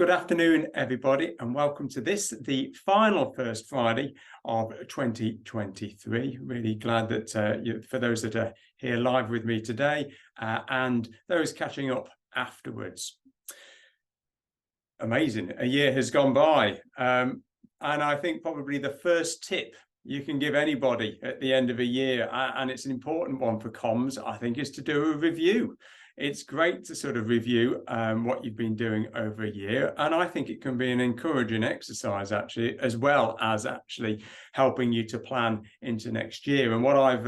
good afternoon, everybody, and welcome to this, the final First Friday of 2023. Really glad that for those that are here live with me today and those catching up afterwards. Amazing, a year has gone by, and I think probably the first tip you can give anybody at the end of a year, and it's an important one for comms, I think, is to do a review. It's great to sort of review what you've been doing over a year, and I think it can be an encouraging exercise actually, as well as actually helping you to plan into next year. And what I've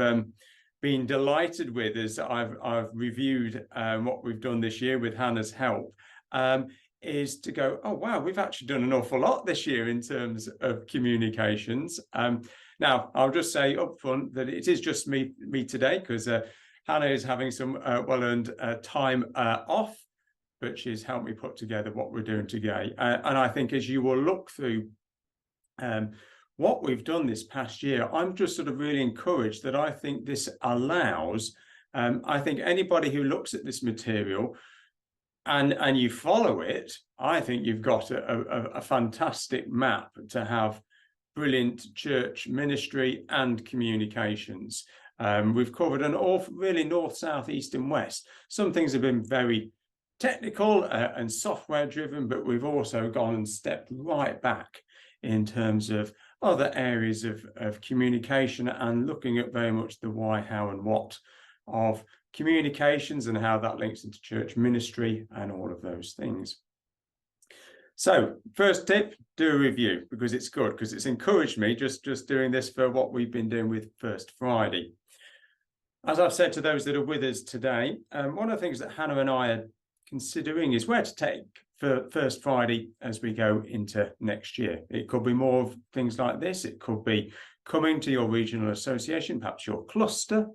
been delighted with is I've reviewed what we've done this year with Hannah's help, is to go, oh wow, we've actually done an awful lot this year in terms of communications. Now I'll just say up front that it is just me today, because Hannah is having some well-earned time off, but she's helped me put together what we're doing today. And I think as you will look through what we've done this past year, I'm just sort of really encouraged that I think this allows, I think anybody who looks at this material and you follow it, I think you've got a fantastic map to have brilliant church ministry and communications. We've covered an awful, really north, south, east and west. Some things have been very technical and software driven, but we've also gone and stepped right back in terms of other areas of communication and looking at very much the why, how and what of communications and how that links into church ministry and all of those things. So first tip, do a review, because it's good, because it's encouraged me just doing this for what we've been doing with First Friday. As I've said to those that are with us today, one of the things that Hannah and I are considering is where to take for First Friday as we go into next year. It could be more of things like this. It could be coming to your regional association, perhaps your cluster,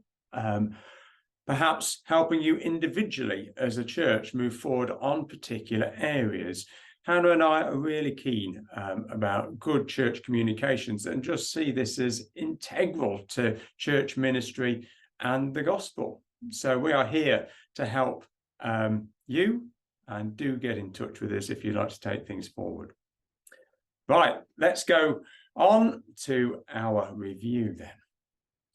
perhaps helping you individually as a church move forward on particular areas. Hannah and I are really keen about good church communications and just see this as integral to church ministry and the gospel. So we are here to help you, and do get in touch with us if you'd like to take things forward. Right, let's go on to our review then.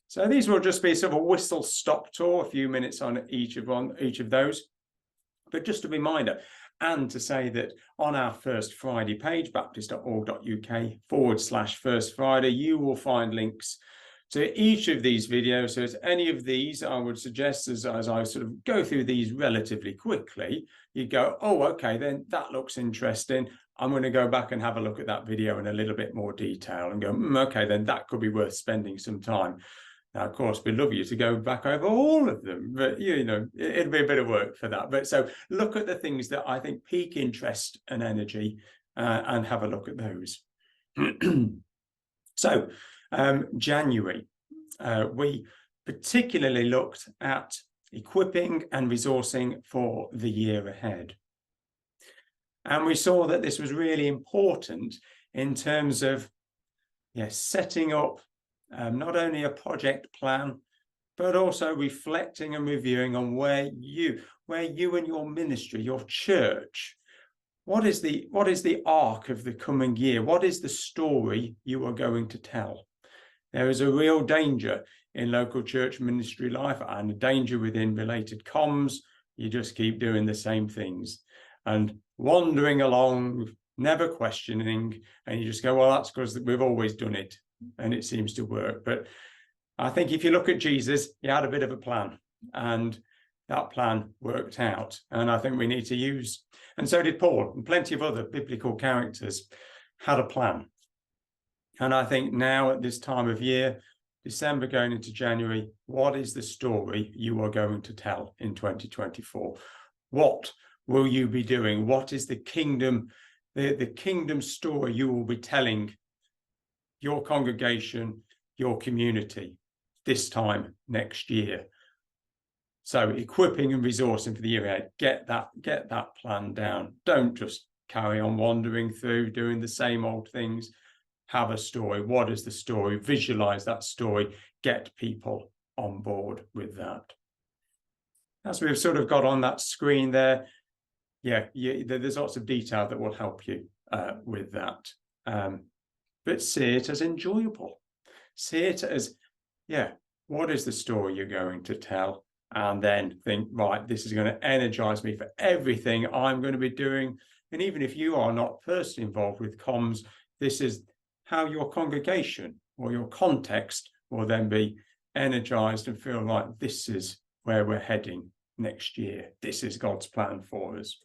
So these will just be sort of a whistle-stop tour, a few minutes on each of those. But just a reminder, and to say that on our First Friday page, baptist.org.uk/First Friday, you will find links to each of these videos. So as any of these, I would suggest as I sort of go through these relatively quickly, you go, oh, okay, then that looks interesting. I'm going to go back and have a look at that video in a little bit more detail and go, okay, then that could be worth spending some time. Now, of course, we'd love you to go back over all of them, but you know, it'll be a bit of work for that. But so look at the things that I think pique interest and energy and have a look at those. So January, we particularly looked at equipping and resourcing for the year ahead. And we saw that this was really important in terms of setting up not only a project plan, but also reflecting and reviewing on where you and your ministry, your church, what is the arc of the coming year? What is the story you are going to tell? There is a real danger in local church ministry life, and a danger within related comms. You just keep doing the same things and wandering along, never questioning, and you just go, well, that's because we've always done it and it seems to work. But I think if you look at Jesus, he had a bit of a plan, and that plan worked out. And I think we need to use, and so did Paul, and plenty of other biblical characters had a plan. And I think now at this time of year, December going into January, what is the story you are going to tell in 2024? What will you be doing? What is the kingdom story you will be telling your congregation, your community this time next year? So equipping and resourcing for the year ahead, get that plan down. Don't just carry on wandering through doing the same old things. Have a story. What is the story? Visualize that story. Get people on board with that. As we've sort of got on that screen there, there's lots of detail that will help you with that. But see it as enjoyable. See it as, what is the story you're going to tell? And then think, right, this is going to energize me for everything I'm going to be doing. And even if you are not personally involved with comms, this is how your congregation or your context will then be energized and feel like this is where we're heading next year. This is God's plan for us.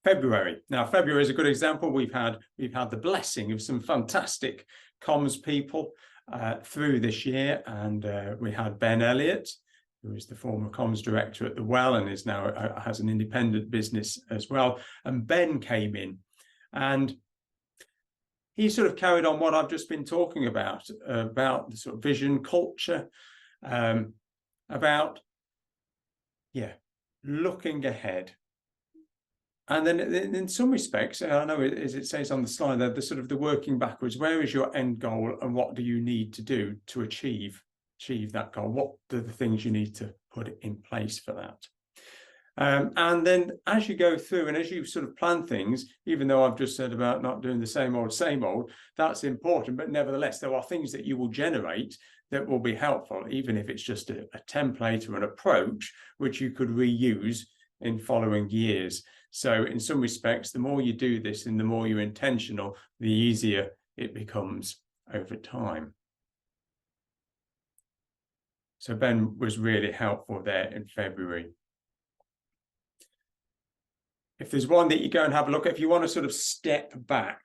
February. Now, February is a good example. We've had the blessing of some fantastic comms people through this year, and we had Ben Elliott, who is the former comms director at the Well and is now has an independent business as well. And Ben came in, and he sort of carried on what I've just been talking about the sort of vision, culture, about looking ahead. And then in some respects, I know as it says on the slide there, the sort of the working backwards, where is your end goal and what do you need to do to achieve that goal? What are the things you need to put in place for that? And then as you go through and as you sort of plan things, even though I've just said about not doing the same old, that's important. But nevertheless, there are things that you will generate that will be helpful, even if it's just a template or an approach, which you could reuse in following years. So in some respects, the more you do this and the more you're intentional, the easier it becomes over time. So Ben was really helpful there in February. If there's one that you go and have a look at, if you want to sort of step back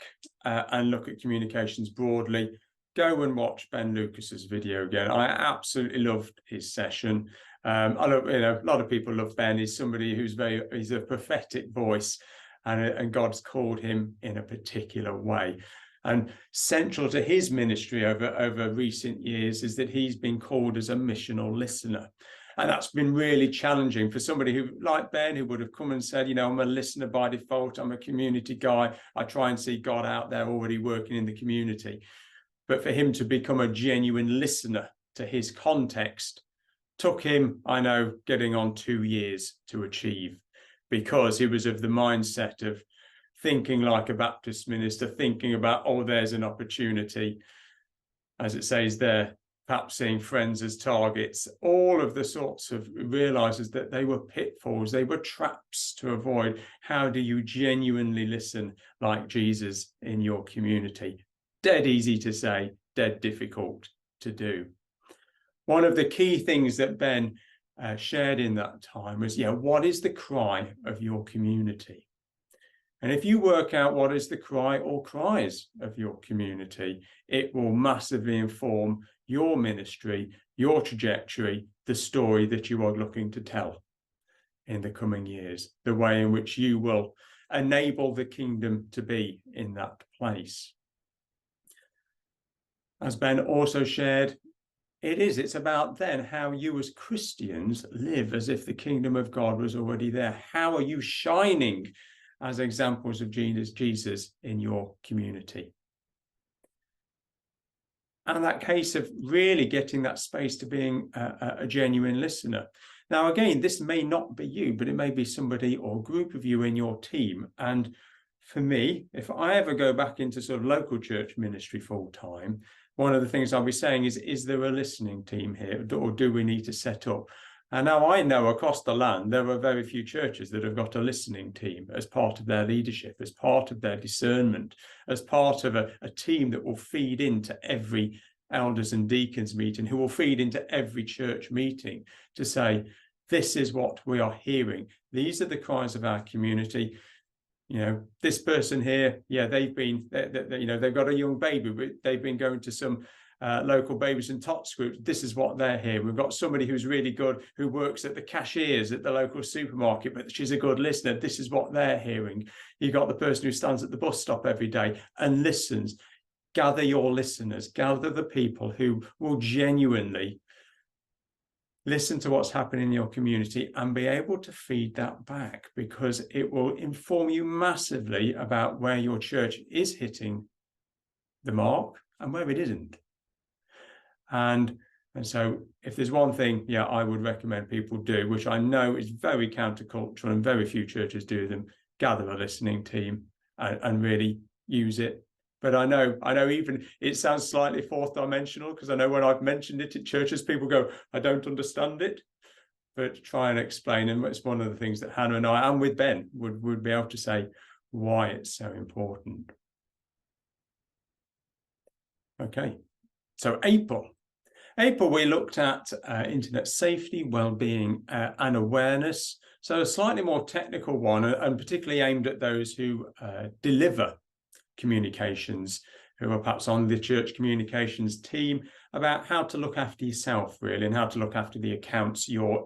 and look at communications broadly, go and watch Ben Lucas's video again. I absolutely loved his session. I love, a lot of people love Ben. He's somebody who's he's a prophetic voice, and God's called him in a particular way. And central to his ministry over recent years is that he's been called as a missional listener. And that's been really challenging for somebody who, like Ben, who would have come and said, I'm a listener by default, I'm a community guy, I try and see God out there already working in the community. But for him to become a genuine listener to his context took him, I know, getting on 2 years to achieve, because he was of the mindset of thinking like a Baptist minister, thinking about, there's an opportunity, as it says there, perhaps seeing friends as targets, all of the sorts of, realizes that they were pitfalls, they were traps to avoid. How do you genuinely listen like Jesus in your community? Dead easy to say, dead difficult to do. One of the key things that Ben shared in that time was, what is the cry of your community? And if you work out what is the cry or cries of your community, it will massively inform your ministry, your trajectory, the story that you are looking to tell in the coming years, the way in which you will enable the kingdom to be in that place. As Ben also shared, it's about then how you as Christians live as if the kingdom of God was already there. How are you shining as examples of Jesus in your community? And that case of really getting that space to being a genuine listener. Now, again, this may not be you, but it may be somebody or group of you in your team. And for me, if I ever go back into sort of local church ministry full time, one of the things I'll be saying is there a listening team here, or do we need to set up? And now I know across the land, there are very few churches that have got a listening team as part of their leadership, as part of their discernment, as part of a team that will feed into every elders and deacons meeting, who will feed into every church meeting to say, this is what we are hearing. These are the cries of our community. This person here, they've got a young baby, but they've been going to some local babies and tots groups. This is what they're hearing. We've got somebody who's really good, who works at the cashiers at the local supermarket, but she's a good listener. This is what they're hearing. You've got the person who stands at the bus stop every day and listens. Gather your listeners, gather the people who will genuinely listen to what's happening in your community and be able to feed that back, because it will inform you massively about where your church is hitting the mark and where it isn't. And And so if there's one thing, yeah, I would recommend people do, which I know is very countercultural and very few churches do them, gather a listening team and really use it. But I know even it sounds slightly fourth dimensional, because I know when I've mentioned it at churches, people go, I don't understand it. But try and explain, and it's one of the things that Hannah and I, and with Ben, would be able to say why it's so important. Okay, so April, we looked at internet safety, well-being, and awareness. So a slightly more technical one, and particularly aimed at those who deliver communications, who are perhaps on the church communications team, about how to look after yourself, really, and how to look after the accounts you're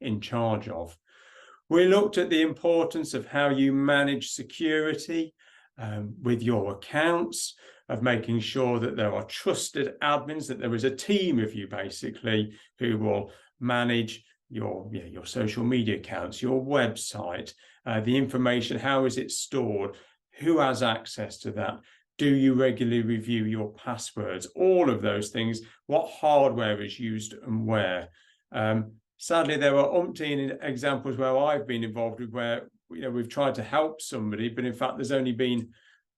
in charge of. We looked at the importance of how you manage security with your accounts, of making sure that there are trusted admins, that there is a team of you basically who will manage your social media accounts, your website, the information, how is it stored, who has access to that, do you regularly review your passwords, all of those things, what hardware is used and where. Sadly, there are umpteen examples where I've been involved with where we've tried to help somebody, but in fact there's only been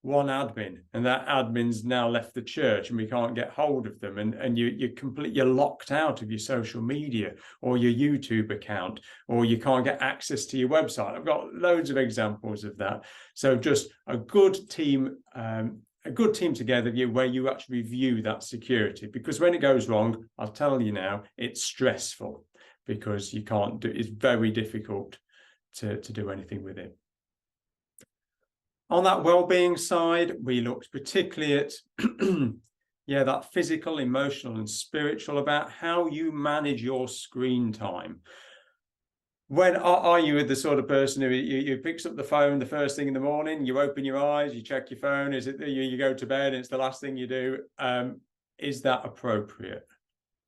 one admin, and that admin's now left the church and we can't get hold of them, and you're locked out of your social media or your YouTube account, or you can't get access to your website. I've got loads of examples of that. So just a good team together where you actually review that security, because when it goes wrong, I'll tell you now, it's stressful, because you can't do, it's very difficult to do anything with it. On that well-being side, we looked particularly at that physical, emotional, and spiritual, about how you manage your screen time. When are you the sort of person who you picks up the phone the first thing in the morning, you open your eyes, you check your phone, is it you go to bed and it's the last thing you do? Is that appropriate?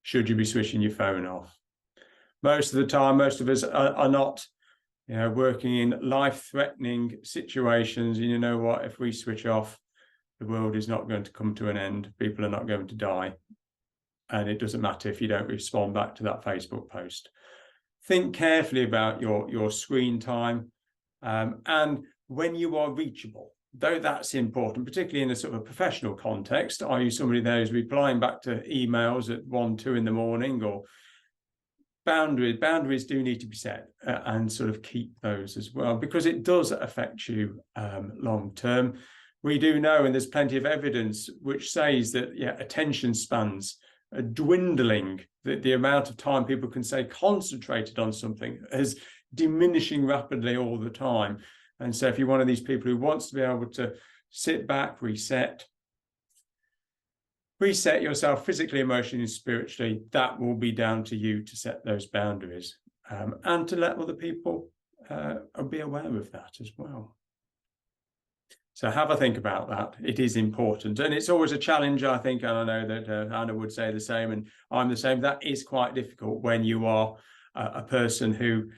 Should you be switching your phone off? Most of the time, most of us are not working in life-threatening situations. And you know what? If we switch off, the world is not going to come to an end. People are not going to die. And it doesn't matter if you don't respond back to that Facebook post. Think carefully about your screen time, and when you are reachable, though that's important, particularly in a sort of a professional context. Are you somebody there who's replying back to emails at 1, 2 in the morning, or boundaries do need to be set, and sort of keep those as well, because it does affect you long term. We do know, and there's plenty of evidence which says that attention spans are dwindling, that the amount of time people can say concentrated on something is diminishing rapidly all the time. And so if you're one of these people who wants to be able to sit back, reset yourself physically, emotionally, and spiritually, that will be down to you to set those boundaries, and to let other people be aware of that as well. So have a think about that. It is important, and it's always a challenge, I think, and I know that Anna would say the same, and I'm the same. That is quite difficult when you are a person who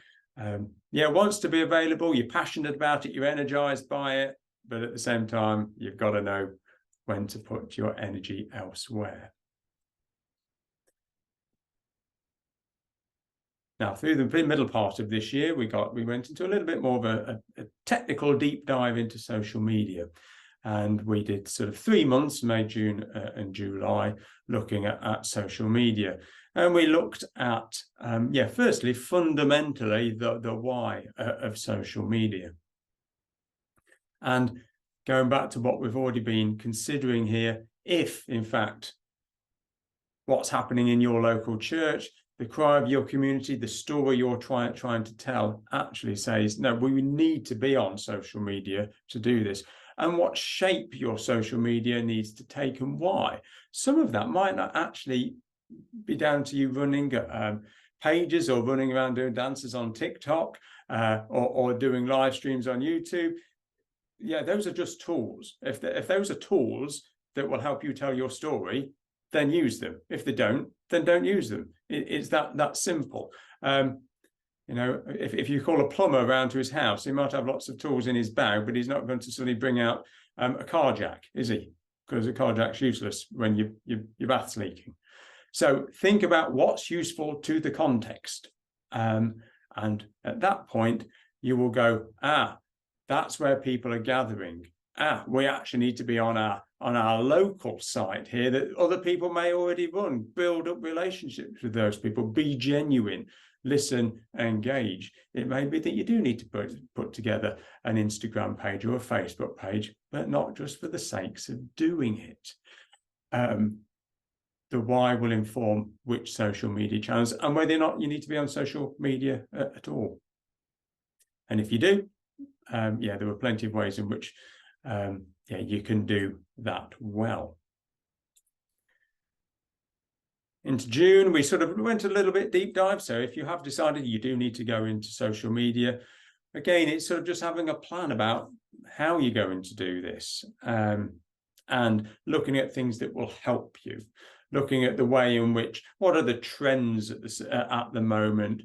wants to be available, you're passionate about it, you're energized by it, but at the same time, you've got to know when to put your energy elsewhere. Now, through the middle part of this year, we went into a little bit more of a technical deep dive into social media. And we did sort of 3 months, May, June, and July, looking at social media. And we looked at, firstly, fundamentally, the why of social media. And going back to what we've already been considering here, if, in fact, what's happening in your local church, the cry of your community, the story you're trying to tell actually says, no, we need to be on social media to do this, and what shape your social media needs to take and why. Some of that might not actually be down to you running pages or running around doing dances on TikTok or doing live streams on YouTube. Yeah, those are just tools. If those are tools that will help you tell your story, then use them. If they don't, then don't use them. It's that simple. If you call a plumber around to his house, he might have lots of tools in his bag, but he's not going to suddenly bring out a car jack, is he? Because a car jack's useless when your bath's leaking. So think about what's useful to the context. And at that point, you will go, that's where people are gathering. We actually need to be on our local site here that other people may already run. Build up relationships with those people. Be genuine. Listen, engage. It may be that you do need to put together an Instagram page or a Facebook page, but not just for the sakes of doing it. The why will inform which social media channels and whether or not you need to be on social media at all. And if you do, there are plenty of ways in which you can do that well. Into June, we sort of went a little bit deep dive. So if you have decided you do need to go into social media, again, it's sort of just having a plan about how you're going to do this, and looking at things that will help you, looking at the way in which, what are the trends at the moment,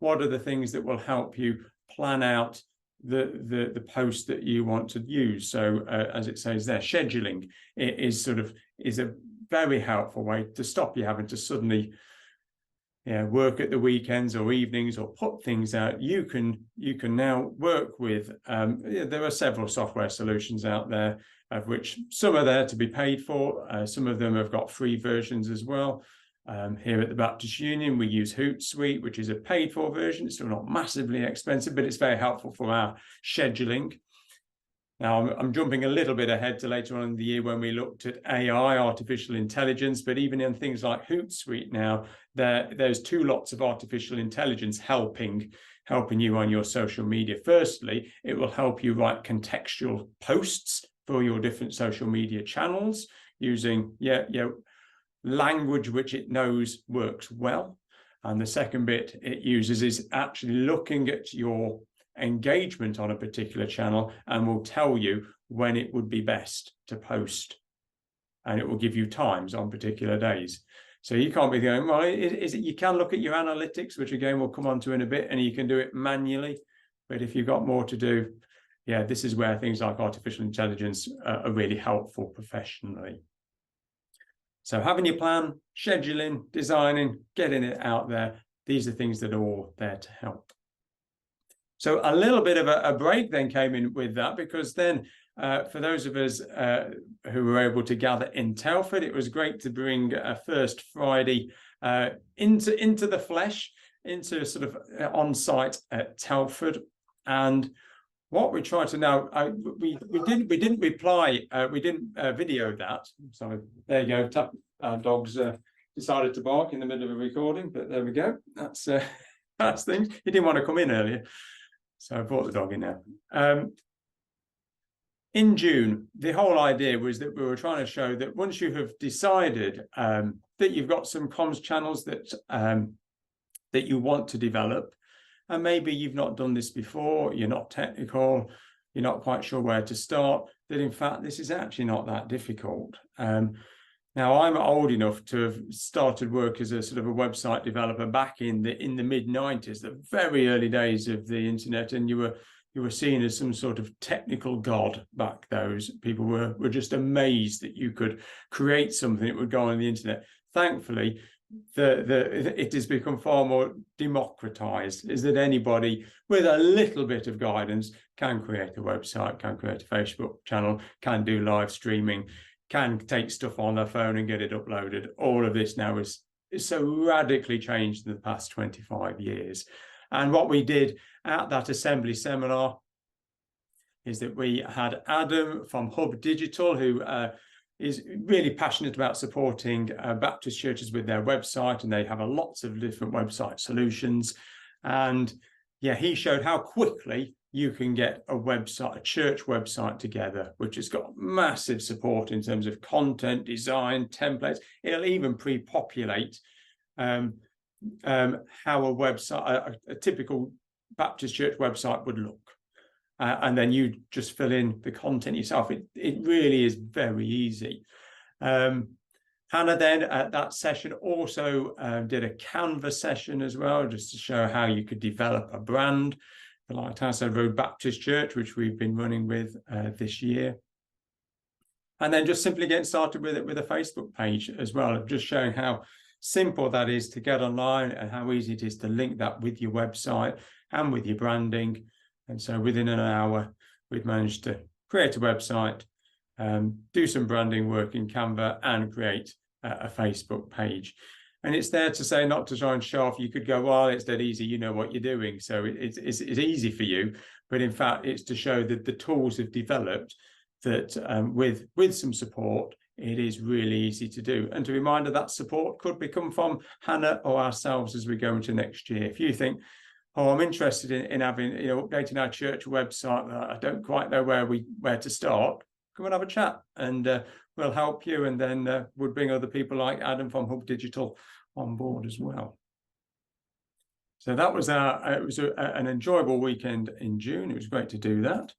what are the things that will help you plan out the post that you want to use. So as it says there, scheduling is a very helpful way to stop you having to suddenly work at the weekends or evenings or put things out. You can now work with, there are several software solutions out there, of which some are there to be paid for. Some of them have got free versions as well. Here at the Baptist Union, we use Hootsuite, which is a paid-for version. It's still not massively expensive, but it's very helpful for our scheduling. Now, I'm jumping a little bit ahead to later on in the year when we looked at AI, artificial intelligence, but even in things like Hootsuite now, there's two lots of artificial intelligence helping you on your social media. Firstly, it will help you write contextual posts for your different social media channels using language which it knows works well. And the second bit it uses is actually looking at your engagement on a particular channel and will tell you when it would be best to post, and it will give you times on particular days. So you can't be going, well, you can look at your analytics, which again we'll come on to in a bit, and you can do it manually, but if you've got more to do, this is where things like artificial intelligence are really helpful professionally. So having your plan, scheduling, designing, getting it out there, these are things that are all there to help. So a little bit of a break then came in with that, because then for those of us who were able to gather in Telford, it was great to bring a first Friday into the flesh, into sort of on-site at Telford. And what we tried to now, we didn't video that. So there you go. Our dogs decided to bark in the middle of a recording, but there we go. That's things. He didn't want to come in earlier, so I brought the dog in now. In June, the whole idea was that we were trying to show that once you have decided that you've got some comms channels that you want to develop, and maybe you've not done this before, you're not technical, you're not quite sure where to start, that in fact this is actually not that difficult. Now, I'm old enough to have started work as a sort of a website developer back in the mid-90s, the very early days of the internet, and you were seen as some sort of technical god back those. People were just amazed that you could create something that would go on the internet. Thankfully, it has become far more democratized, is that anybody with a little bit of guidance can create a website, can create a Facebook channel, can do live streaming, can take stuff on their phone and get it uploaded. All of this now is so radically changed in the past 25 years. And what we did at that assembly seminar is that we had Adam from Hub Digital, who is really passionate about supporting Baptist churches with their website, and they have lots of different website solutions. And he showed how quickly you can get a church website together, which has got massive support in terms of content, design, templates. It'll even pre-populate how a website, a typical Baptist church website would look. And then you just fill in the content yourself. It really is very easy. Hannah then at that session also did a Canva session as well, just to show how you could develop a brand. The Lighthouse Road Baptist Church, which we've been running with this year. And then just simply getting started with a Facebook page as well, just showing how simple that is to get online and how easy it is to link that with your website and with your branding. And so within an hour, we'd managed to create a website, do some branding work in Canva, and create a Facebook page. And it's there to say, not to try and show off. You could go, well, it's dead easy, you know what you're doing, so it's easy for you. But in fact, it's to show that the tools have developed that with some support, it is really easy to do. And to remind that support could become from Hannah or ourselves as we go into next year. If you think, oh, I'm interested in having, updating our church website, I don't quite know where to start, come and have a chat, and we'll help you. And then we'll bring other people like Adam from Hub Digital on board as well. So that was an enjoyable weekend in June. It was great to do that.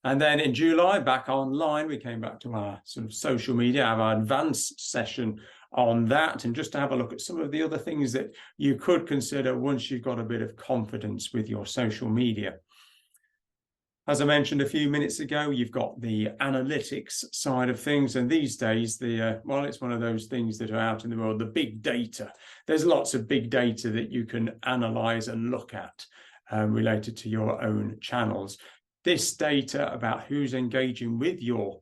And then in July, back online, we came back to our sort of social media, our advanced session on that, and just to have a look at some of the other things that you could consider once you've got a bit of confidence with your social media. As I mentioned a few minutes ago, you've got the analytics side of things, and these days, it's one of those things that are out in the world, the big data. There's lots of big data that you can analyze and look at related to your own channels. This data about who's engaging with your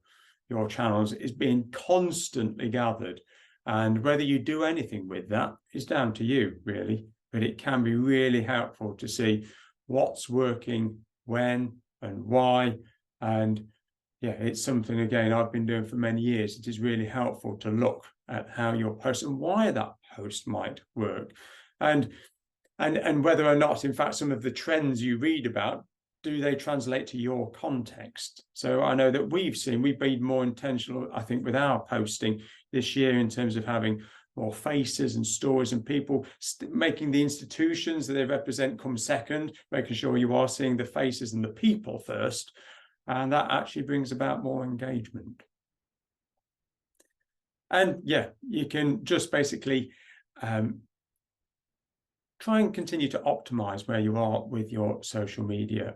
channels is being constantly gathered, and whether you do anything with that is down to you, really. But it can be really helpful to see what's working, when, and why. And yeah, it's something, again, I've been doing for many years. It is really helpful to look at how your post and why that post might work, and whether or not, in fact, some of the trends you read about, do they translate to your context? So I know that we've been more intentional, I think, with our posting this year in terms of having more faces and stories and people, making the institutions that they represent come second, making sure you are seeing the faces and the people first. And that actually brings about more engagement. And yeah, you can just basically try and continue to optimize where you are with your social media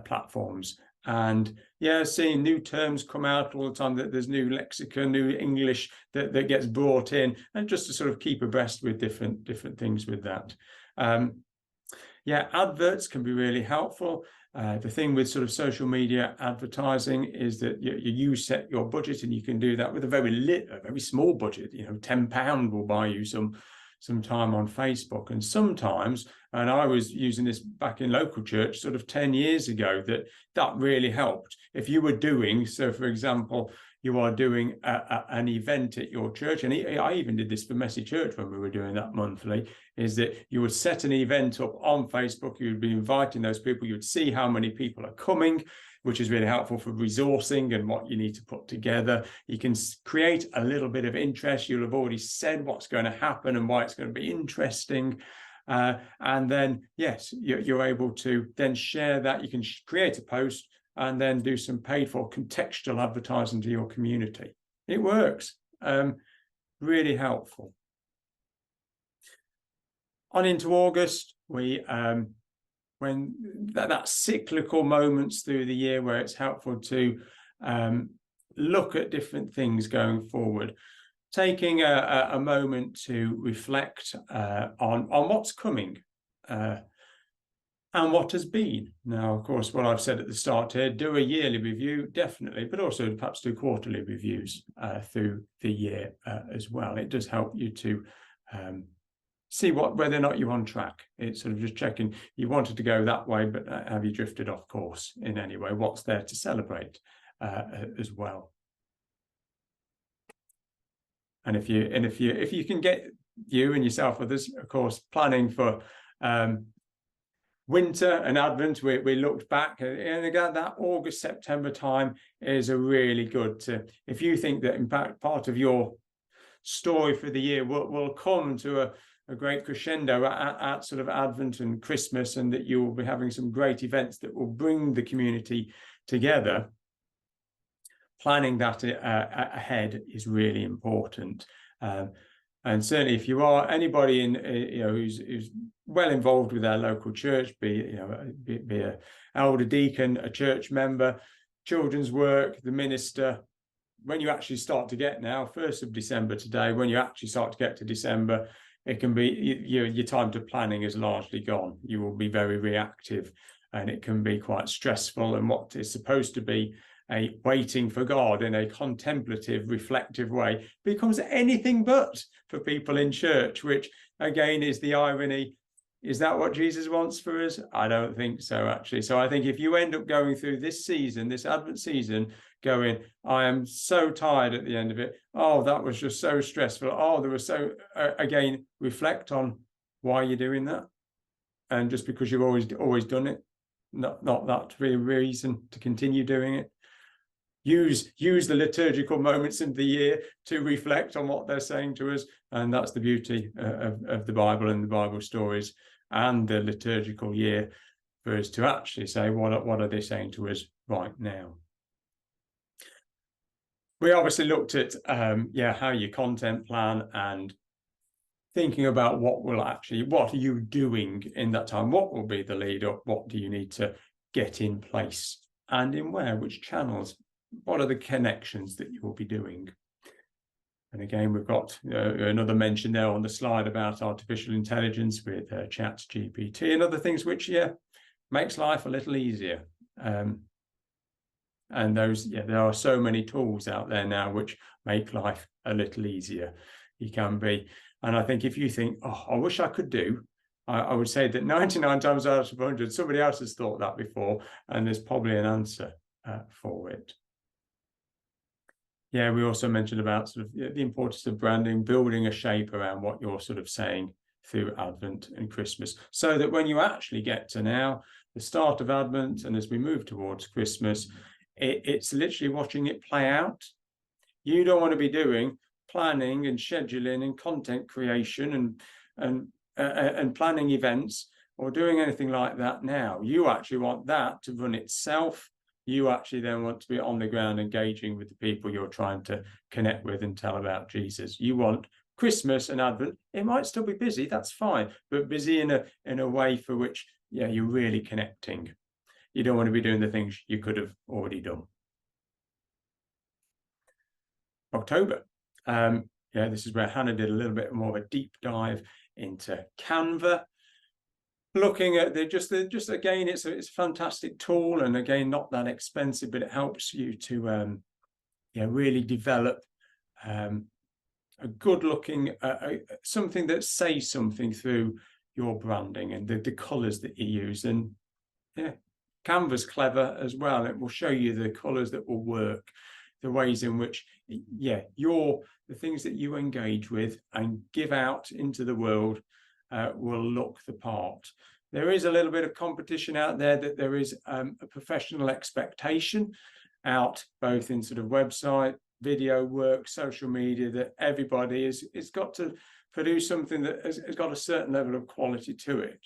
platforms. And yeah, seeing new terms come out all the time, that there's new lexicon, new English that gets brought in, and just to sort of keep abreast with different things with that. Yeah, adverts can be really helpful. The thing with sort of social media advertising is that you set your budget, and you can do that with a very small budget. £10 will buy you some time on Facebook. And sometimes, and I was using this back in local church sort of 10 years ago, that really helped. If you were doing, so for example, you are doing an event at your church, and I even did this for Messy Church when we were doing that monthly, is that you would set an event up on Facebook, you would be inviting those people, you would see how many people are coming, which is really helpful for resourcing and what you need to put together. You can create a little bit of interest. You'll have already said what's going to happen and why it's going to be interesting. And then, yes, you're able to then share that. You can create a post and then do some paid for contextual advertising to your community. It works. Really helpful. On into August, when that cyclical moments through the year where it's helpful to look at different things going forward, taking a moment to reflect on what's coming and what has been. Now, of course, what I've said at the start here, do a yearly review, definitely, but also perhaps do quarterly reviews through the year as well. It does help you to see whether or not you're on track. It's sort of just checking you wanted to go that way, but have you drifted off course in any way? What's there to celebrate as well? And if you can get you and yourself, others, of course, planning for winter and Advent, we looked back, and again, that August, September time is a really good, if you think that in fact part of your story for the year will come to a great crescendo at sort of Advent and Christmas, and that you will be having some great events that will bring the community together. Planning that ahead is really important. And certainly if you are anybody who's well involved with our local church, be an elder deacon, a church member, children's work, the minister, when you actually start to get now, 1st of December today, when you actually start to get to December, it can be your time to planning is largely gone. You will be very reactive, and it can be quite stressful. And what is supposed to be a waiting for God in a contemplative, reflective way becomes anything but for people in church, which again is the irony. Is that what Jesus wants for us? I don't think so, actually. So I think if you end up going through this season, this Advent season, going, I am so tired at the end of it. Oh, that was just so stressful. Oh, there was so, again, reflect on why you're doing that. And just because you've always done it, not that to be a reason to continue doing it. Use the liturgical moments of the year to reflect on what they're saying to us. And that's the beauty of the Bible and the Bible stories and the liturgical year, for us to actually say, what are they saying to us right now? We obviously looked at how you content plan and thinking about what are you doing in that time? What will be the lead up? What do you need to get in place? And in where? Which channels? What are the connections that you will be doing? And again, we've got another mention there on the slide about artificial intelligence with ChatGPT and other things, which, makes life a little easier. And those, there are so many tools out there now which make life a little easier. You can be, and I think if you think, oh, I wish I could do, I would say that 99 times out of 100, somebody else has thought that before, and there's probably an answer for it. Yeah, we also mentioned about sort of the importance of branding, building a shape around what you're sort of saying through Advent and Christmas, so that when you actually get to now, the start of Advent, and as we move towards Christmas, it's literally watching it play out. You don't want to be doing planning and scheduling and content creation and planning events or doing anything like that now. You actually want that to run itself. You actually then want to be on the ground engaging with the people you're trying to connect with and tell about Jesus. You want Christmas and Advent. It might still be busy, that's fine, but busy in a way for which, you're really connecting. You don't want to be doing the things you could have already done. October. This is where Hannah did a little bit more of a deep dive into Canva. Looking at just again, it's a fantastic tool, and again, not that expensive, but it helps you to really develop a good looking something that says something through your branding and the colors that you use. And Canva's clever as well. It will show you the colors that will work, the ways in which the things that you engage with and give out into the world will look the part. There is a little bit of competition out there, that there is a professional expectation out both in sort of website, video work, social media, that everybody is got to produce something that has got a certain level of quality to it.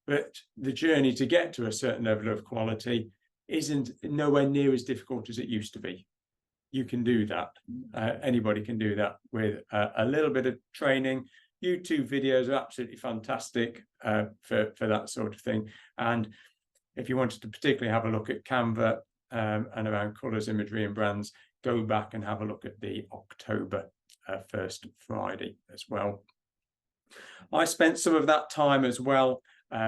But the journey to get to a certain level of quality isn't nowhere near as difficult as it used to be. You can do that. Anybody can do that with a little bit of training. YouTube videos are absolutely fantastic for that sort of thing. And if you wanted to particularly have a look at Canva and around colours, imagery and brands, go back and have a look at the October first Friday as well. I spent some of that time as well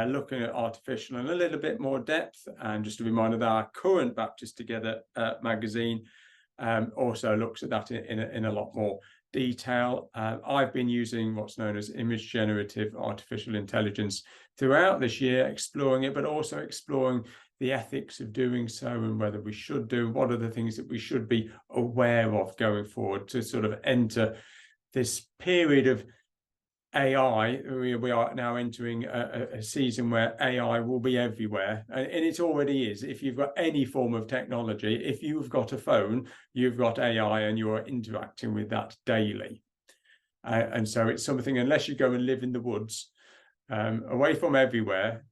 looking at artificial in a little bit more depth, and just a reminder that our current Baptist Together magazine also looks at that in a lot more detail. I've been using what's known as image generative artificial intelligence throughout this year, exploring it, but also exploring the ethics of doing so and whether we should do, what are the things that we should be aware of going forward to sort of enter this period of AI. We are now entering a season where AI will be everywhere, and it already is. If you've got any form of technology, if you've got a phone, you've got AI and you're interacting with that daily. And so it's something, unless you go and live in the woods, away from everywhere,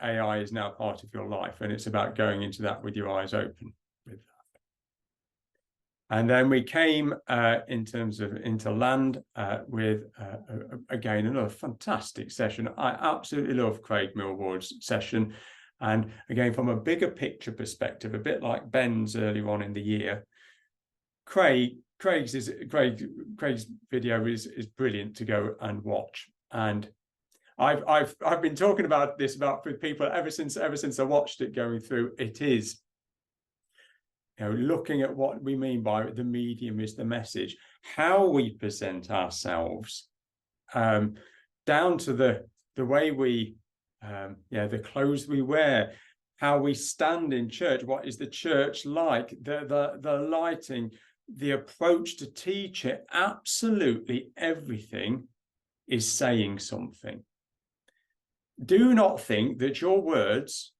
AI is now part of your life, and it's about going into that with your eyes open with that. And then we came into land with again another fantastic session. I absolutely love Craig Millward's session, and again from a bigger picture perspective, a bit like Ben's earlier on in the year, Craig's video is brilliant to go and watch. And I've been talking about this with people ever since I watched it going through. It is, looking at what we mean by the medium is the message, how we present ourselves, down to the way we, the clothes we wear, how we stand in church, what is the church like, the lighting, the approach to teach it. Absolutely everything is saying something. Do not think that your words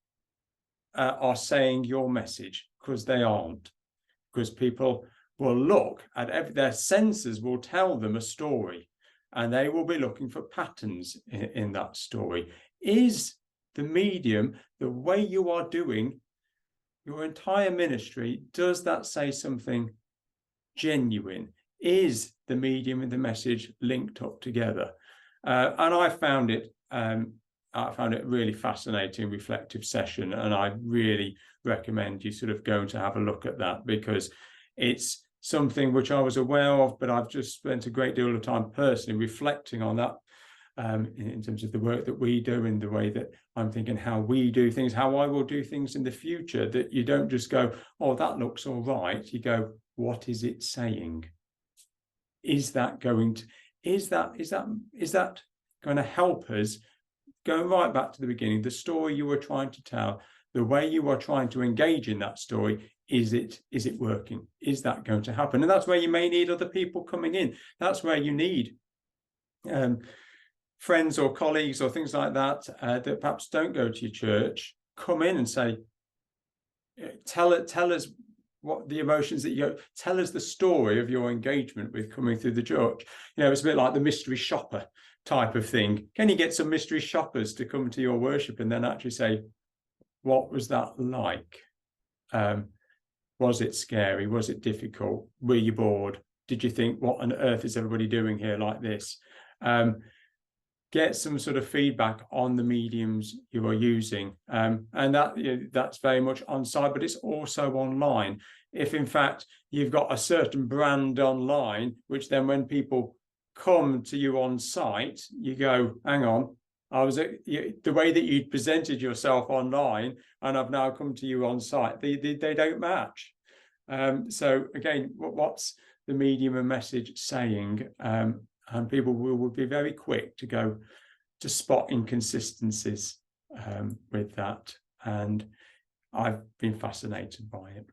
are saying your message, because they aren't. Because people will look at their senses will tell them a story, and they will be looking for patterns in that story. Is the medium, the way you are doing your entire ministry, does that say something genuine? Is the medium and the message linked up together? And I found it a really fascinating, reflective session, and I really recommend you sort of go to have a look at that, because it's something which I was aware of, but I've just spent a great deal of time personally reflecting on that, in terms of the work that we do and the way that I'm thinking how we do things, how I will do things in the future, that you don't just go, oh, that looks all right. You go, what is it saying? Is that going to help us? Going right back to the beginning, the story you were trying to tell, the way you are trying to engage in that story, is it working? Is that going to happen? And that's where you may need other people coming in. That's where you need friends or colleagues or things like that, that perhaps don't go to your church, come in and say, tell us what the emotions that you tell us the story of your engagement with coming through the church. It's a bit like the mystery shopper type of thing. Can you get some mystery shoppers to come to your worship and then actually say, what was that like? Was it scary? Was it difficult? Were you bored? Did you think, what on earth is everybody doing here like this? Get some sort of feedback on the mediums you are using, and that's very much on site, but it's also online. If in fact you've got a certain brand online, which then when people come to you on site, you go, hang on, the way that you presented yourself online, and I've now come to you on site, they don't match. So again, what's the medium and message saying? And people will be very quick to go to spot inconsistencies with that. And I've been fascinated by it.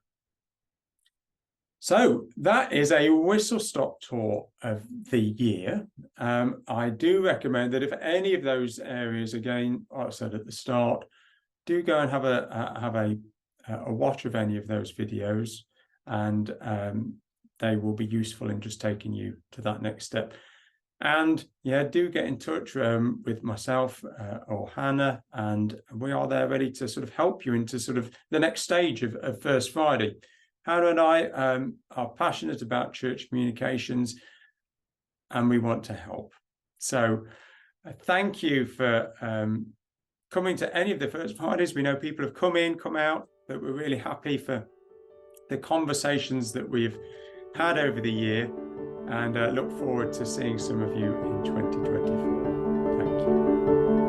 So that is a whistle-stop tour of the year. I do recommend that if any of those areas, again, like I said at the start, do go and have a watch of any of those videos, and they will be useful in just taking you to that next step. And do get in touch with myself or Hannah, and we are there ready to sort of help you into sort of the next stage of First Friday. Hannah and I are passionate about church communications, and we want to help. So thank you for coming to any of the First Fridays. We know people have come in, come out, but we're really happy for the conversations that we've had over the year, and look forward to seeing some of you in 2024. Thank you.